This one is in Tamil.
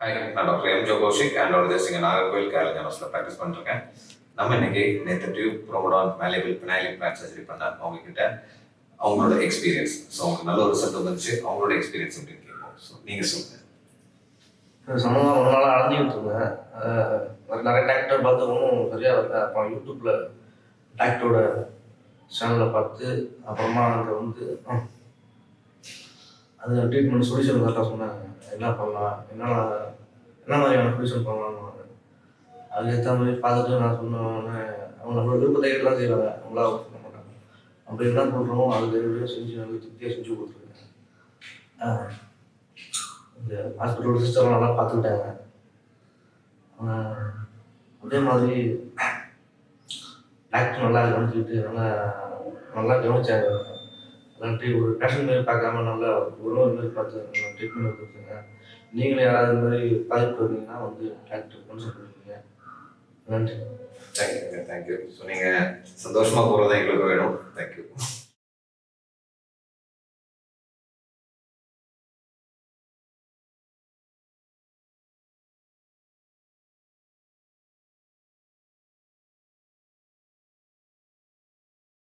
ஹாய், நான் doctor M Joe Kaushik andrologist இங்கே நாகர்கோவில் கேரளா யூனிவர்சிட்டியில் ப்ராக்டிஸ் பண்ணிருக்கேன். நம்ம இன்னைக்கு நேற்று டியூப் ப்ரோமோடான் மேலேபிள் பினாயில் இம்ப்ளான்ட் சர்ஜரி பண்ண அவங்ககிட்ட அவங்களோட எக்ஸ்பீரியன்ஸ், ஸோ அவங்களுக்கு நல்ல ஒரு ரிசல்ட் வந்துச்சு. அவங்களோட எக்ஸ்பீரியன்ஸ் எப்படின்னு கேட்போம். ஸோ நீங்கள் சொல்லுங்கள். சமூகம் ரொம்ப நாளாக அலைஞ்சிக்கிட்டு இருந்தேன். நிறைய டாக்டர் பார்த்து ஒன்றும் சரியாக வரல. அப்புறம் யூடியூப்பில் டாக்டரோட சேனலை பார்த்து அப்புறமா அங்கே வந்து அது ட்ரீட்மெண்ட் சொல்யூஷன் கரெக்டாக சொன்னாங்க. என்ன பண்ணலாம், என்ன மாதிரியான சொல்யூஷன் பண்ணலாம்னு. அதுக்கேற்ற மாதிரி பார்த்துட்டு நான் சொன்னோன்னே அவங்க நம்மளோட விருப்பத்தை தான் செய்வாங்க, அவங்களா சொல்ல மாட்டாங்க. அப்படி என்ன பண்ணுறோமோ அதுக்கு எப்படியோ செஞ்சு நல்லா திருப்தியாக செஞ்சு கொடுத்துருக்கேன். இந்த ஹாஸ்பிட்டலோட சிஸ்டர்லாம் நல்லா பார்த்துக்கிட்டாங்க. அதே மாதிரி டாக்டர் நல்லா கவனிச்சுக்கிட்டு நல்லா கவனிச்சாங்க. நன்றி. ஒரு பேஷன் மாரி பார்க்காம நல்லா உறவு மாரி பார்த்து நல்லா ட்ரீட்மெண்ட் கொடுத்துருங்க. நீங்களும் யாராவது இந்த மாதிரி பாதிப்பு வந்தீங்கன்னா வந்து டாக்டர் கன்சல்ட் பண்ணிக்கோங்க. நன்றி. தேங்க்யூ. ஸோ நீங்கள் சந்தோஷமாக போகிறது தான் எங்களுக்கு வேணும். தேங்க்யூ.